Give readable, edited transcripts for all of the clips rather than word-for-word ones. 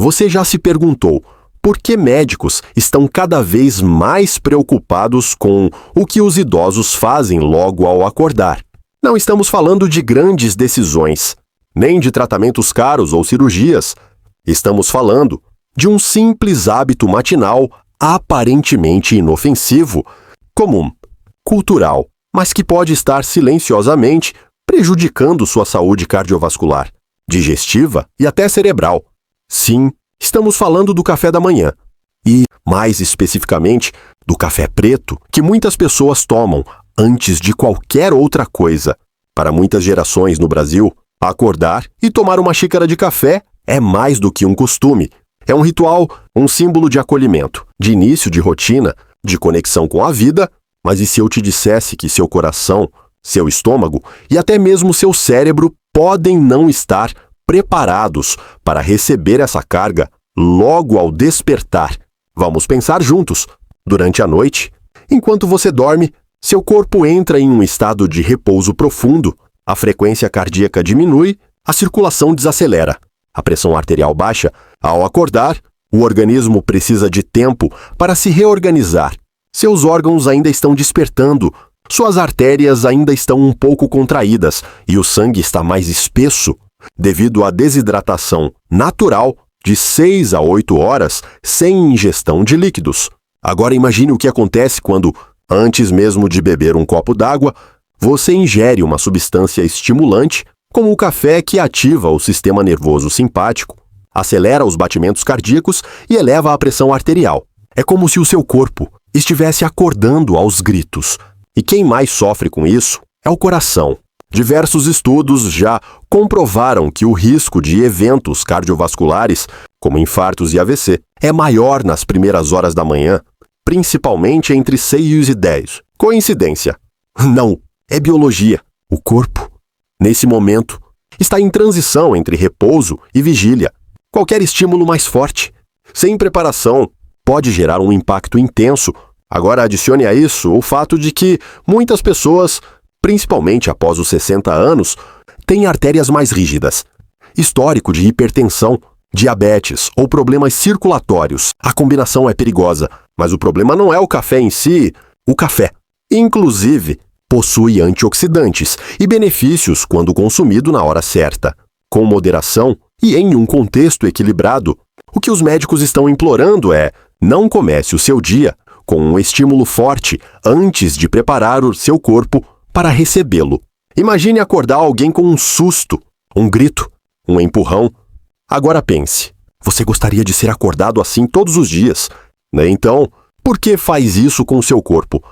Você já se perguntou por que médicos estão cada vez mais preocupados com o que os idosos fazem logo ao acordar? Não estamos falando de grandes decisões, nem de tratamentos caros ou cirurgias. Estamos falando de um simples hábito matinal aparentemente inofensivo, comum, cultural, mas que pode estar silenciosamente prejudicando sua saúde cardiovascular, digestiva e até cerebral. Sim, estamos falando do café da manhã. E, mais especificamente, do café preto que muitas pessoas tomam antes de qualquer outra coisa. Para muitas gerações no Brasil, acordar e tomar uma xícara de café é mais do que um costume. É um ritual, um símbolo de acolhimento, de início de rotina, de conexão com a vida. Mas e se eu te dissesse que seu coração, seu estômago e até mesmo seu cérebro podem não estar preparados para receber essa carga logo ao despertar? Vamos pensar juntos. Durante a noite, enquanto você dorme, seu corpo entra em um estado de repouso profundo, a frequência cardíaca diminui, a circulação desacelera, a pressão arterial baixa. Ao acordar, o organismo precisa de tempo para se reorganizar. Seus órgãos ainda estão despertando, suas artérias ainda estão um pouco contraídas e o sangue está mais espesso, devido à desidratação natural de 6 a 8 horas sem ingestão de líquidos. Agora imagine o que acontece quando, antes mesmo de beber um copo d'água, você ingere uma substância estimulante, como o café, que ativa o sistema nervoso simpático, acelera os batimentos cardíacos e eleva a pressão arterial. É como se o seu corpo estivesse acordando aos gritos. E quem mais sofre com isso é o coração. Diversos estudos já comprovaram que o risco de eventos cardiovasculares, como infartos e AVC, é maior nas primeiras horas da manhã, principalmente entre 6 e 10. Coincidência? Não, é biologia. O corpo, nesse momento, está em transição entre repouso e vigília. Qualquer estímulo mais forte, sem preparação, pode gerar um impacto intenso. Agora adicione a isso o fato de que muitas pessoas, principalmente após os 60 anos, têm artérias mais rígidas, histórico de hipertensão, diabetes ou problemas circulatórios. A combinação é perigosa, mas o problema não é o café em si. O café, inclusive, possui antioxidantes e benefícios quando consumido na hora certa, com moderação e em um contexto equilibrado. O que os médicos estão implorando é: não comece o seu dia com um estímulo forte antes de preparar o seu corpo para recebê-lo. Imagine acordar alguém com um susto, um grito, um empurrão. Agora pense, você gostaria de ser acordado assim todos os dias, né? Então, por que faz isso com o seu corpo?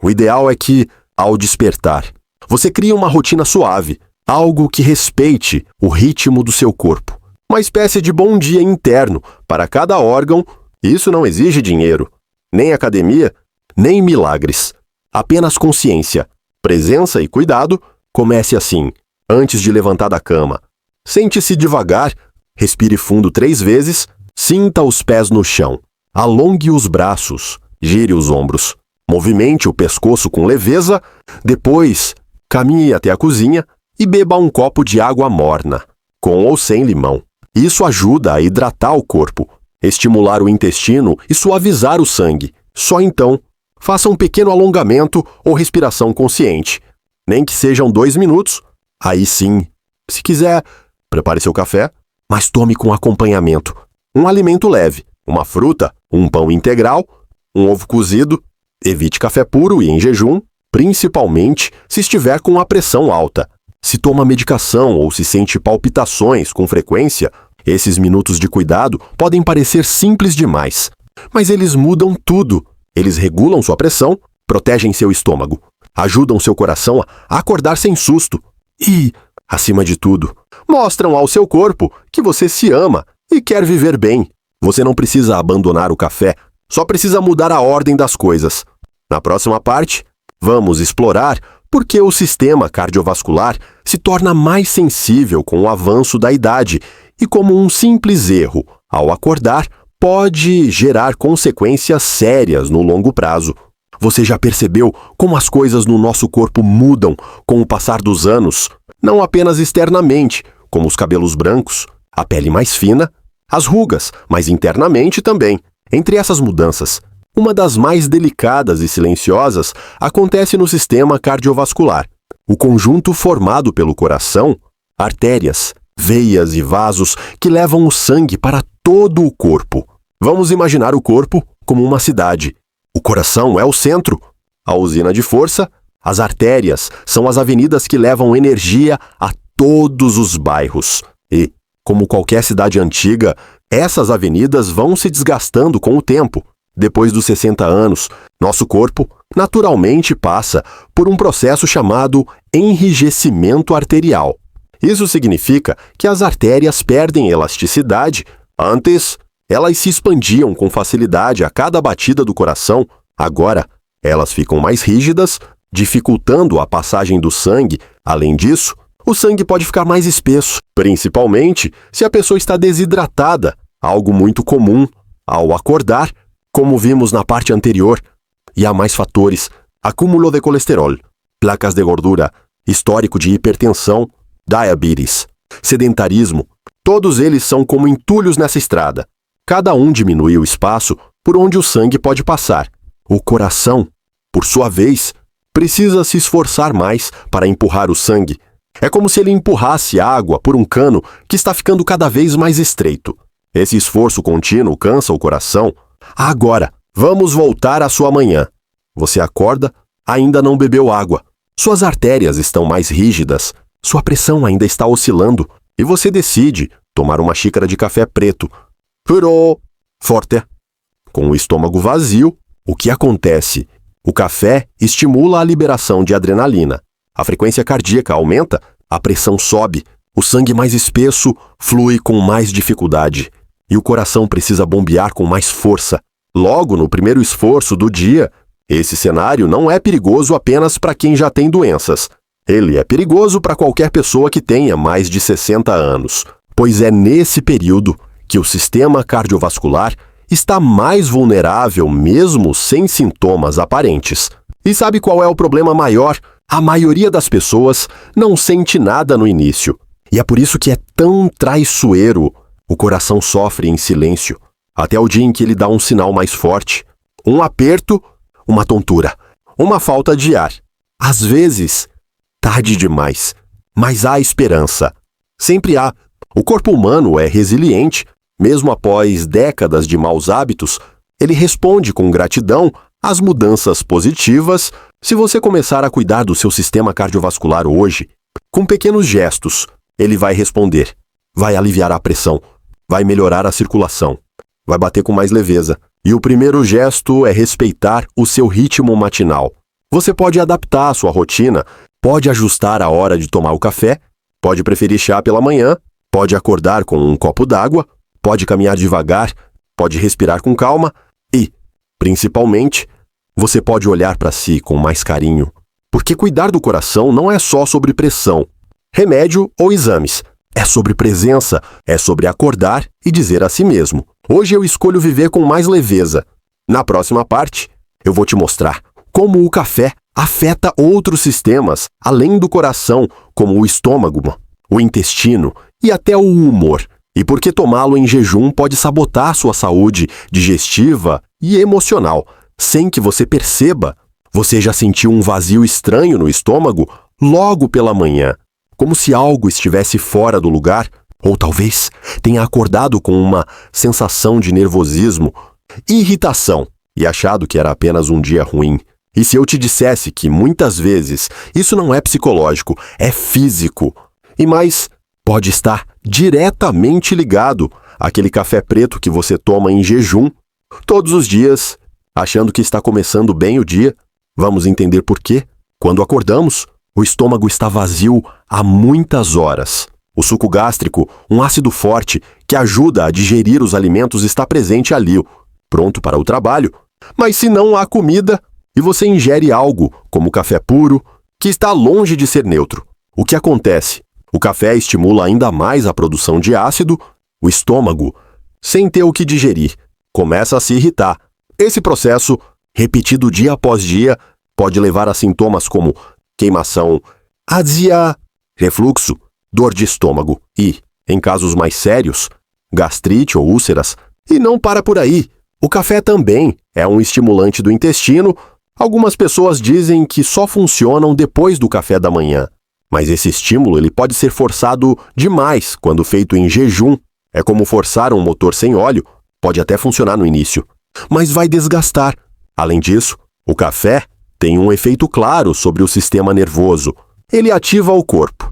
O ideal é que, ao despertar, você crie uma rotina suave, algo que respeite o ritmo do seu corpo. Uma espécie de bom dia interno para cada órgão. Isso não exige dinheiro, nem academia, nem milagres. Apenas consciência, presença e cuidado. Comece assim, antes de levantar da cama. Sente-se devagar, respire fundo 3 vezes, sinta os pés no chão, alongue os braços, gire os ombros, movimente o pescoço com leveza, depois caminhe até a cozinha e beba um copo de água morna, com ou sem limão. Isso ajuda a hidratar o corpo, estimular o intestino e suavizar o sangue. Só então, faça um pequeno alongamento ou respiração consciente. Nem que sejam 2 minutos. Aí sim, se quiser, prepare seu café, mas tome com acompanhamento. Um alimento leve, uma fruta, um pão integral, um ovo cozido. Evite café puro e em jejum, principalmente se estiver com a pressão alta. Se toma medicação ou se sente palpitações com frequência, esses minutos de cuidado podem parecer simples demais. Mas eles mudam tudo. Eles regulam sua pressão, protegem seu estômago, ajudam seu coração a acordar sem susto e, acima de tudo, mostram ao seu corpo que você se ama e quer viver bem. Você não precisa abandonar o café, só precisa mudar a ordem das coisas. Na próxima parte, vamos explorar por que o sistema cardiovascular se torna mais sensível com o avanço da idade e como um simples erro, ao acordar, pode gerar consequências sérias no longo prazo. Você já percebeu como as coisas no nosso corpo mudam com o passar dos anos? Não apenas externamente, como os cabelos brancos, a pele mais fina as rugas, mas internamente também. Entre essas mudanças, uma das mais delicadas e silenciosas acontece no sistema cardiovascular. O conjunto formado pelo coração, artérias, veias e vasos que levam o sangue para todo o corpo. Vamos imaginar o corpo como uma cidade. O coração é o centro, a usina de força. As artérias são as avenidas que levam energia a todos os bairros. E, como qualquer cidade antiga, essas avenidas vão se desgastando com o tempo. Depois dos 60 anos, nosso corpo naturalmente passa por um processo chamado enrijecimento arterial. Isso significa que as artérias perdem elasticidade. Antes, elas se expandiam com facilidade a cada batida do coração. Agora, elas ficam mais rígidas, dificultando a passagem do sangue. Além disso, o sangue pode ficar mais espesso, principalmente se a pessoa está desidratada, algo muito comum ao acordar, como vimos na parte anterior. E há mais fatores: acúmulo de colesterol, placas de gordura, histórico de hipertensão, diabetes, sedentarismo. Todos eles são como entulhos nessa estrada. Cada um diminui o espaço por onde o sangue pode passar. O coração, por sua vez, precisa se esforçar mais para empurrar o sangue. É como se ele empurrasse água por um cano que está ficando cada vez mais estreito. Esse esforço contínuo cansa o coração. Agora, vamos voltar à sua manhã. Você acorda, ainda não bebeu água. Suas artérias estão mais rígidas. Sua pressão ainda está oscilando. E você decide tomar uma xícara de café preto. Puro forte. Com o estômago vazio, o que acontece? O café estimula a liberação de adrenalina. A frequência cardíaca aumenta, a pressão sobe, o sangue mais espesso flui com mais dificuldade. E o coração precisa bombear com mais força. Logo no primeiro esforço do dia, esse cenário não é perigoso apenas para quem já tem doenças. Ele é perigoso para qualquer pessoa que tenha mais de 60 anos, pois é nesse período que o sistema cardiovascular está mais vulnerável mesmo sem sintomas aparentes. E sabe qual é o problema maior? A maioria das pessoas não sente nada no início. E é por isso que é tão traiçoeiro. O coração sofre em silêncio, até o dia em que ele dá um sinal mais forte. Um aperto, uma tontura, uma falta de ar. Às vezes, tarde demais, mas há esperança. Sempre há. O corpo humano é resiliente. Mesmo após décadas de maus hábitos, ele responde com gratidão às mudanças positivas. Se você começar a cuidar do seu sistema cardiovascular hoje, com pequenos gestos, ele vai responder, vai aliviar a pressão, vai melhorar a circulação, vai bater com mais leveza. E o primeiro gesto é respeitar o seu ritmo matinal. Você pode adaptar a sua rotina, pode ajustar a hora de tomar o café, pode preferir chá pela manhã, pode acordar com um copo d'água, pode caminhar devagar, pode respirar com calma e, principalmente, você pode olhar para si com mais carinho. Porque cuidar do coração não é só sobre pressão, remédio ou exames. É sobre presença, é sobre acordar e dizer a si mesmo: hoje eu escolho viver com mais leveza. Na próxima parte, eu vou te mostrar como o café afeta outros sistemas, além do coração, como o estômago, o intestino e até o humor. E por que tomá-lo em jejum pode sabotar sua saúde digestiva e emocional, sem que você perceba. Você já sentiu um vazio estranho no estômago logo pela manhã, como se algo estivesse fora do lugar? Ou talvez tenha acordado com uma sensação de nervosismo, irritação e achado que era apenas um dia ruim. E se eu te dissesse que muitas vezes isso não é psicológico, é físico, e mais, pode estar diretamente ligado àquele café preto que você toma em jejum todos os dias, achando que está começando bem o dia? Vamos entender por quê. Quando acordamos, o estômago está vazio há muitas horas. O suco gástrico, um ácido forte que ajuda a digerir os alimentos, está presente ali, pronto para o trabalho. Mas se não há comida e você ingere algo, como café puro, que está longe de ser neutro, o que acontece? O café estimula ainda mais a produção de ácido. O estômago, sem ter o que digerir, começa a se irritar. Esse processo, repetido dia após dia, pode levar a sintomas como queimação, azia, refluxo, dor de estômago e, em casos mais sérios, gastrite ou úlceras. E não para por aí. O café também é um estimulante do intestino. Algumas pessoas dizem que só funcionam depois do café da manhã. Mas esse estímulo ele pode ser forçado demais quando feito em jejum. É como forçar um motor sem óleo. Pode até funcionar no início, mas vai desgastar. Além disso, o café tem um efeito claro sobre o sistema nervoso. Ele ativa o corpo,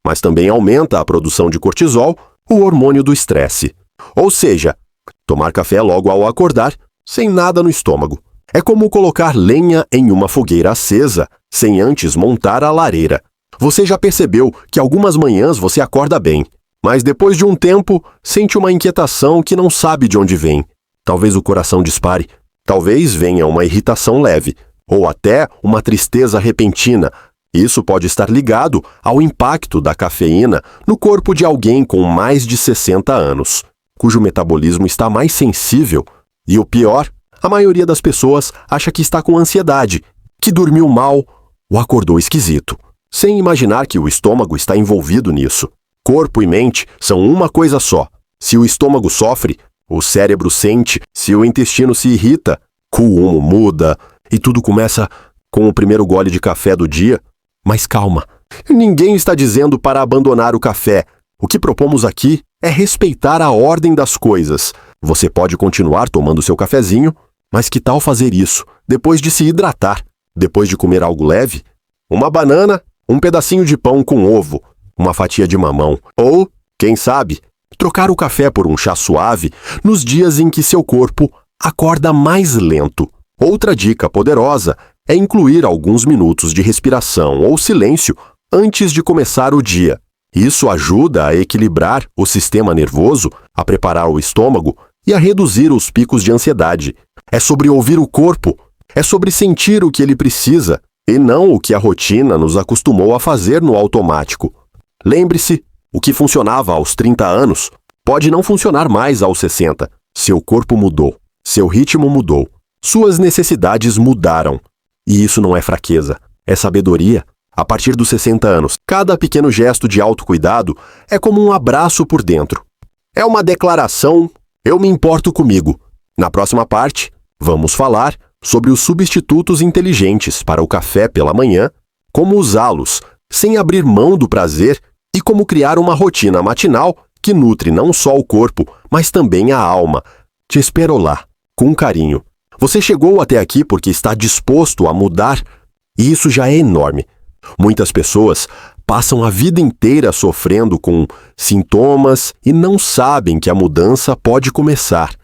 mas também aumenta a produção de cortisol, o hormônio do estresse. Ou seja, tomar café logo ao acordar, sem nada no estômago. É como colocar lenha em uma fogueira acesa, sem antes montar a lareira. Você já percebeu que algumas manhãs você acorda bem, mas depois de um tempo, sente uma inquietação que não sabe de onde vem. Talvez o coração dispare, talvez venha uma irritação leve, ou até uma tristeza repentina. Isso pode estar ligado ao impacto da cafeína no corpo de alguém com mais de 60 anos, cujo metabolismo está mais sensível. E o pior, a maioria das pessoas acha que está com ansiedade, que dormiu mal ou acordou esquisito, sem imaginar que o estômago está envolvido nisso. Corpo e mente são uma coisa só. Se o estômago sofre, o cérebro sente. Se o intestino se irrita, o humor muda. E tudo começa com o primeiro gole de café do dia. Mas calma, ninguém está dizendo para abandonar o café. O que propomos aqui é respeitar a ordem das coisas. Você pode continuar tomando seu cafezinho, mas que tal fazer isso depois de se hidratar, depois de comer algo leve? Uma banana, um pedacinho de pão com ovo, uma fatia de mamão, ou, quem sabe, trocar o café por um chá suave nos dias em que seu corpo acorda mais lento. Outra dica poderosa é incluir alguns minutos de respiração ou silêncio antes de começar o dia. Isso ajuda a equilibrar o sistema nervoso, a preparar o estômago e a reduzir os picos de ansiedade. É sobre ouvir o corpo, é sobre sentir o que ele precisa e não o que a rotina nos acostumou a fazer no automático. Lembre-se, o que funcionava aos 30 anos pode não funcionar mais aos 60. Seu corpo mudou, seu ritmo mudou, suas necessidades mudaram. E isso não é fraqueza, é sabedoria. A partir dos 60 anos, cada pequeno gesto de autocuidado é como um abraço por dentro. É uma declaração, eu me importo comigo. Na próxima parte, vamos falar sobre os substitutos inteligentes para o café pela manhã, como usá-los sem abrir mão do prazer e como criar uma rotina matinal que nutre não só o corpo, mas também a alma. Te espero lá, com carinho. Você chegou até aqui porque está disposto a mudar, e isso já é enorme. Muitas pessoas passam a vida inteira sofrendo com sintomas e não sabem que a mudança pode começar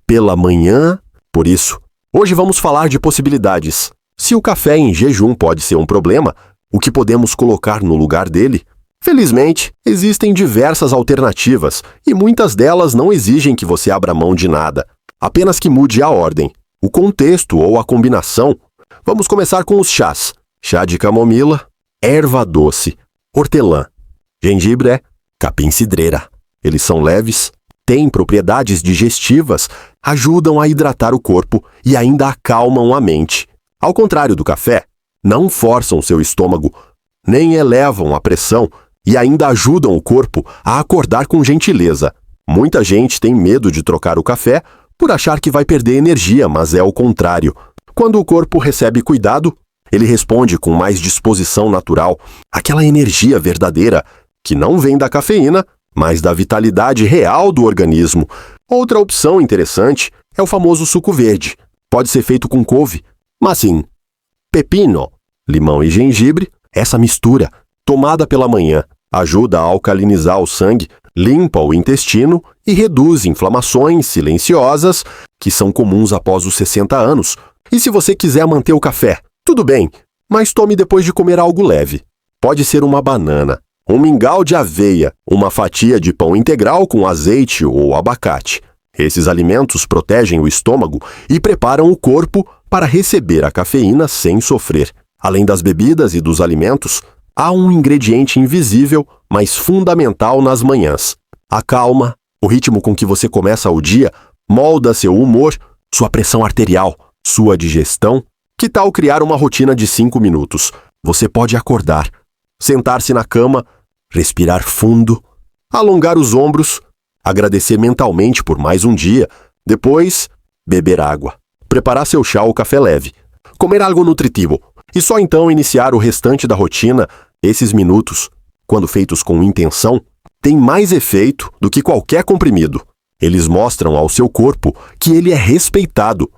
pela manhã. Por isso, hoje vamos falar de possibilidades. Se o café em jejum pode ser um problema, o que podemos colocar no lugar dele? Felizmente, existem diversas alternativas e muitas delas não exigem que você abra mão de nada, apenas que mude a ordem, o contexto ou a combinação. Vamos começar com os chás. Chá de camomila, erva doce, hortelã, gengibre, capim-cidreira. Eles são leves, têm propriedades digestivas, ajudam a hidratar o corpo e ainda acalmam a mente. Ao contrário do café, não forçam seu estômago, nem elevam a pressão e ainda ajudam o corpo a acordar com gentileza. Muita gente tem medo de trocar o café por achar que vai perder energia, mas é o contrário. Quando o corpo recebe cuidado, ele responde com mais disposição natural, aquela energia verdadeira que não vem da cafeína, mas da vitalidade real do organismo. Outra opção interessante é o famoso suco verde. Pode ser feito com couve, mas sim, pepino, limão e gengibre. Essa mistura, tomada pela manhã, ajuda a alcalinizar o sangue, limpa o intestino e reduz inflamações silenciosas que são comuns após os 60 anos. E se você quiser manter o café, tudo bem, mas tome depois de comer algo leve. Pode ser uma banana, um mingau de aveia, uma fatia de pão integral com azeite ou abacate. Esses alimentos protegem o estômago e preparam o corpo para receber a cafeína sem sofrer. Além das bebidas e dos alimentos, há um ingrediente invisível, mas fundamental nas manhãs. A calma, o ritmo com que você começa o dia, molda seu humor, sua pressão arterial, sua digestão. Que tal criar uma rotina de 5 minutos? Você pode acordar, sentar-se na cama, respirar fundo, alongar os ombros agradecer mentalmente por mais um dia, depois, beber água, preparar seu chá ou café leve, comer algo nutritivo e só então iniciar o restante da rotina. Esses minutos, quando feitos com intenção, têm mais efeito do que qualquer comprimido. Eles mostram ao seu corpo que ele é respeitado,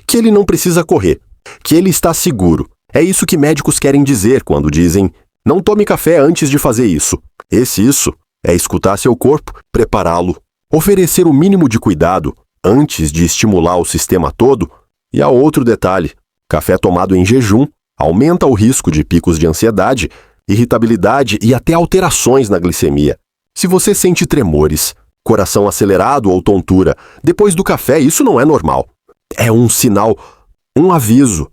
que ele não precisa correr, que ele está seguro. É isso que médicos querem dizer quando dizem: não tome café antes de fazer isso. Isso é escutar seu corpo, prepará-lo, oferecer o mínimo de cuidado antes de estimular o sistema todo. E há outro detalhe: café tomado em jejum aumenta o risco de picos de ansiedade, irritabilidade e até alterações na glicemia. Se você sente tremores, coração acelerado ou tontura depois do café, isso não é normal. É um sinal, um aviso.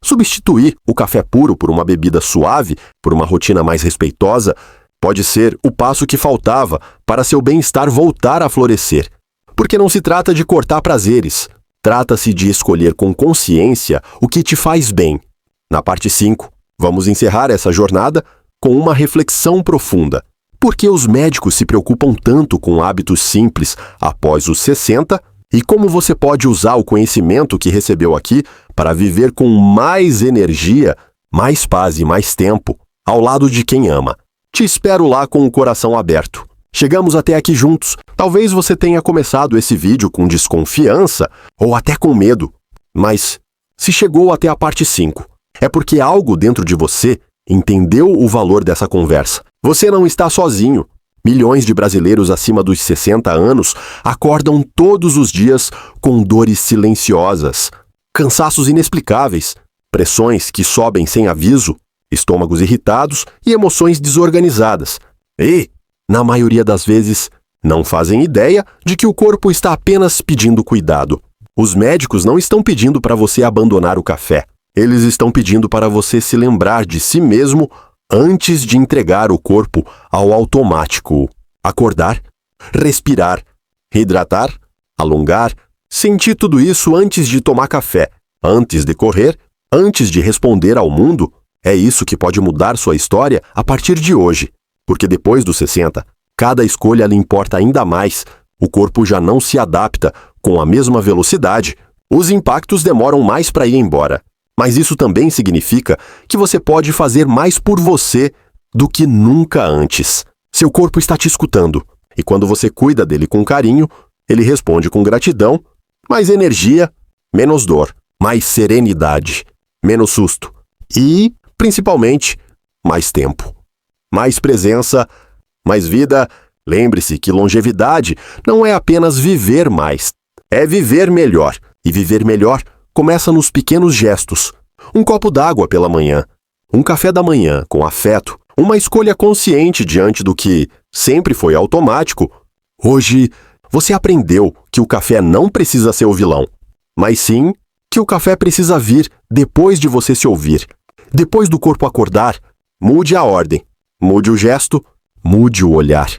Substituir o café puro por uma bebida suave, por uma rotina mais respeitosa, pode ser o passo que faltava para seu bem-estar voltar a florescer. Porque não se trata de cortar prazeres, trata-se de escolher com consciência o que te faz bem. Na parte 5, vamos encerrar essa jornada com uma reflexão profunda. Por que os médicos se preocupam tanto com hábitos simples após os 60 e como você pode usar o conhecimento que recebeu aqui para viver com mais energia, mais paz e mais tempo ao lado de quem ama. Te espero lá com o coração aberto. Chegamos até aqui juntos. Talvez você tenha começado esse vídeo com desconfiança ou até com medo, mas se chegou até a parte 5, é porque algo dentro de você entendeu o valor dessa conversa. Você não está sozinho. Milhões de brasileiros acima dos 60 anos acordam todos os dias com dores silenciosas, cansaços inexplicáveis, pressões que sobem sem aviso, estômagos irritados e emoções desorganizadas. E, na maioria das vezes, não fazem ideia de que o corpo está apenas pedindo cuidado. Os médicos não estão pedindo para você abandonar o café. Eles estão pedindo para você se lembrar de si mesmo antes de entregar o corpo ao automático. Acordar, respirar, hidratar, alongar, sentir tudo isso antes de tomar café, antes de correr, antes de responder ao mundo. É isso que pode mudar sua história a partir de hoje. Porque depois dos 60, cada escolha lhe importa ainda mais. O corpo já não se adapta com a mesma velocidade. Os impactos demoram mais para ir embora. Mas isso também significa que você pode fazer mais por você do que nunca antes. Seu corpo está te escutando, e quando você cuida dele com carinho, ele responde com gratidão, mais energia, menos dor, mais serenidade, menos susto e, principalmente, mais tempo. Mais presença, mais vida. Lembre-se que longevidade não é apenas viver mais, é viver melhor. E viver melhor começa nos pequenos gestos. Um copo d'água pela manhã, um café da manhã com afeto, uma escolha consciente diante do que sempre foi automático. Hoje, você aprendeu que o café não precisa ser o vilão, mas sim que o café precisa vir depois de você se ouvir. Depois do corpo acordar, mude a ordem, mude o gesto, mude o olhar.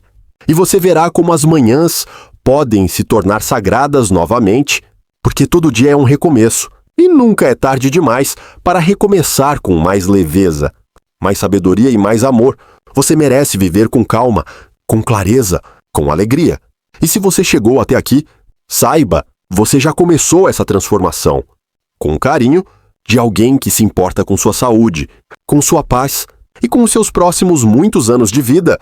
E você verá como as manhãs podem se tornar sagradas novamente, porque todo dia é um recomeço. E nunca é tarde demais para recomeçar com mais leveza, mais sabedoria e mais amor. Você merece viver com calma, com clareza, com alegria. E se você chegou até aqui, saiba, você já começou essa transformação. Com carinho de alguém que se importa com sua saúde, com sua paz e com os seus próximos muitos anos de vida.